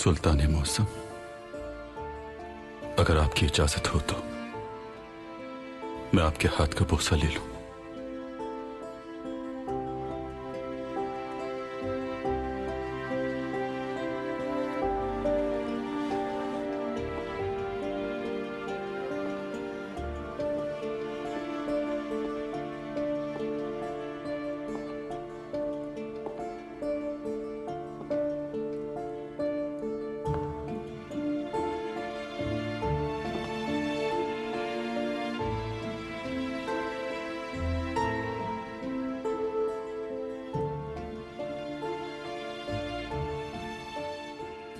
सुल्तान मौसम, अगर आपकी इजाजत हो तो मैं आपके हाथ का बोसा ले लूं।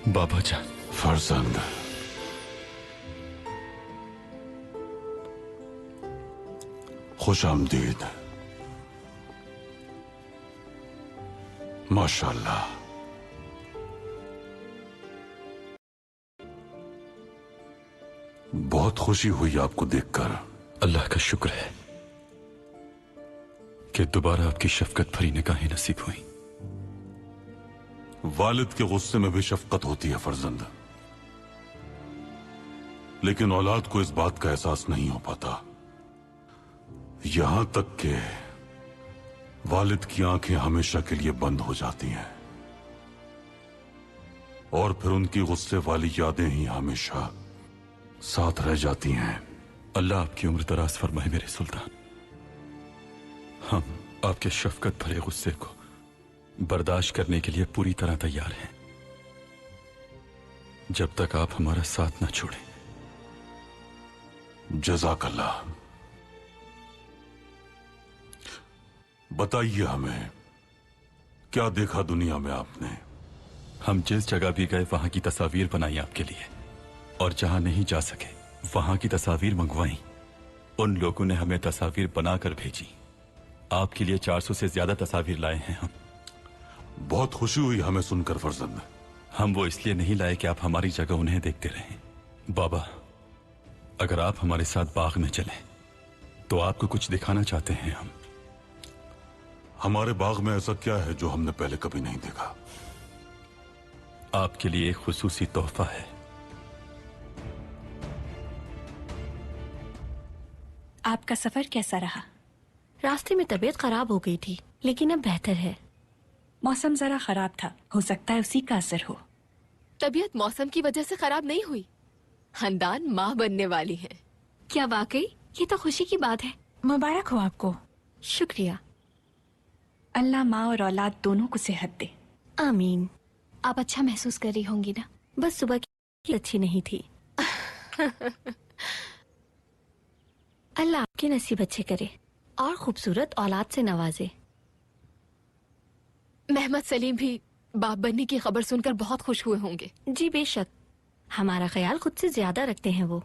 बाबा जान। फर्जंद, खुश आमदीद। माशाअल्लाह। बहुत खुशी हुई आपको देखकर। अल्लाह का शुक्र है कि दोबारा आपकी शफकत भरी निगाहें नसीब हुई। वालिद के गुस्से में भी शफकत होती है फर्जंद, लेकिन औलाद को इस बात का एहसास नहीं हो पाता। यहां तक कि वालिद की आंखें हमेशा के लिए बंद हो जाती हैं और फिर उनकी गुस्से वाली यादें ही हमेशा साथ रह जाती हैं। अल्लाह आपकी उम्र दराज फरमाए मेरे सुल्तान। हम आपके शफकत भरे गुस्से को बर्दाश्त करने के लिए पूरी तरह तैयार हैं, जब तक आप हमारा साथ न छोड़ें। जज़ाकल्लाह। बताइए हमें, क्या देखा दुनिया में आपने? हम जिस जगह भी गए वहां की तस्वीर बनाई आपके लिए, और जहां नहीं जा सके वहां की तस्वीर मंगवाई। उन लोगों ने हमें तस्वीर बनाकर भेजी। आपके लिए 400 से ज्यादा तस्वीर लाए हैं हम। बहुत खुशी हुई हमें सुनकर फर्जंद। हम वो इसलिए नहीं लाए कि आप हमारी जगह उन्हें देखते रहें। बाबा, अगर आप हमारे साथ बाग में चलें तो आपको कुछ दिखाना चाहते हैं हम। हमारे बाग में ऐसा क्या है जो हमने पहले कभी नहीं देखा? आपके लिए एक खुसूसी तोहफा है। आपका सफर कैसा रहा? रास्ते में तबीयत खराब हो गई थी, लेकिन अब बेहतर है। मौसम जरा खराब था, हो सकता है उसी का असर हो। तबीयत मौसम की वजह से खराब नहीं हुई। खानदान माँ बनने वाली है। क्या वाकई? ये तो खुशी की बात है। मुबारक हो आपको। शुक्रिया। अल्लाह माँ और औलाद दोनों को सेहत दे। आमीन। आप अच्छा महसूस कर रही होंगी ना? बस सुबह की अच्छी नहीं थी। अल्लाह आपके नसीब अच्छे करे और खूबसूरत औलाद से नवाजे। मोहम्मद सलीम भी बाप बनने की खबर सुनकर बहुत खुश हुए होंगे। जी बेशक, हमारा ख्याल खुद से ज्यादा रखते हैं वो।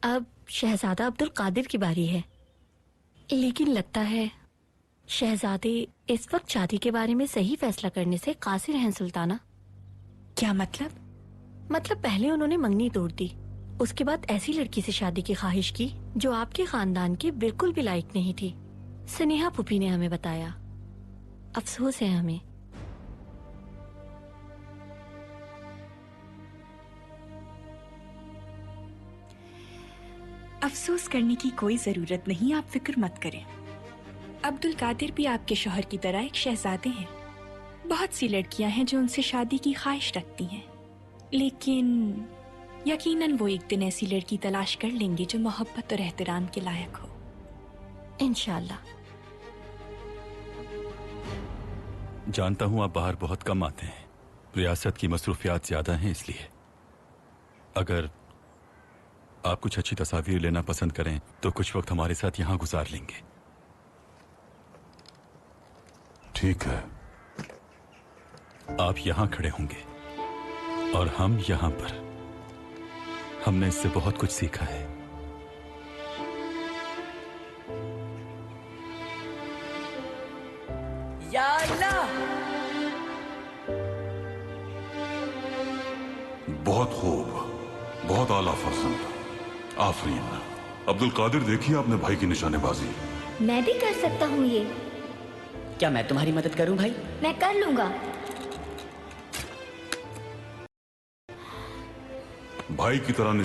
अब शहजादा अब्दुल कादिर की बारी है, लेकिन लगता है शहजादे इस वक्त शादी के बारे में सही फैसला करने से कासिर हैं सुल्ताना। क्या मतलब? मतलब पहले उन्होंने मंगनी तोड़ दी, उसके बाद ऐसी लड़की से शादी की ख्वाहिश की जो आपके खानदान के बिल्कुल भी लायक नहीं थी। स्नेहा पुपी ने हमें बताया। अफसोस है हमें। अफसोस करने की कोई जरूरत नहीं, आप फिक्र मत करें। अब्दुल कादिर भी आपके शौहर की तरह एक शहजादे हैं। बहुत सी लड़कियां हैं जो उनसे शादी की ख्वाहिश रखती हैं, लेकिन यकीनन वो एक दिन ऐसी लड़की तलाश कर लेंगे जो मोहब्बत और एहतराम के लायक हो। इंशाल्लाह। जानता हूं आप बाहर बहुत कम आते हैं, रियासत की मसरूफियात ज्यादा हैं, इसलिए अगर आप कुछ अच्छी तस्वीर लेना पसंद करें तो कुछ वक्त हमारे साथ यहां गुजार लेंगे। ठीक है। आप यहां खड़े होंगे और हम यहां पर। हमने इससे बहुत कुछ सीखा है। या अल्लाह! बहुत खूब, बहुत आला फर्जंद। आफरीन। अब्दुल कादिर, देखिए आपने भाई की निशानेबाजी। मैं भी कर सकता हूँ ये। क्या मैं तुम्हारी मदद करूं भाई? मैं कर लूंगा। भाई की तरह निशान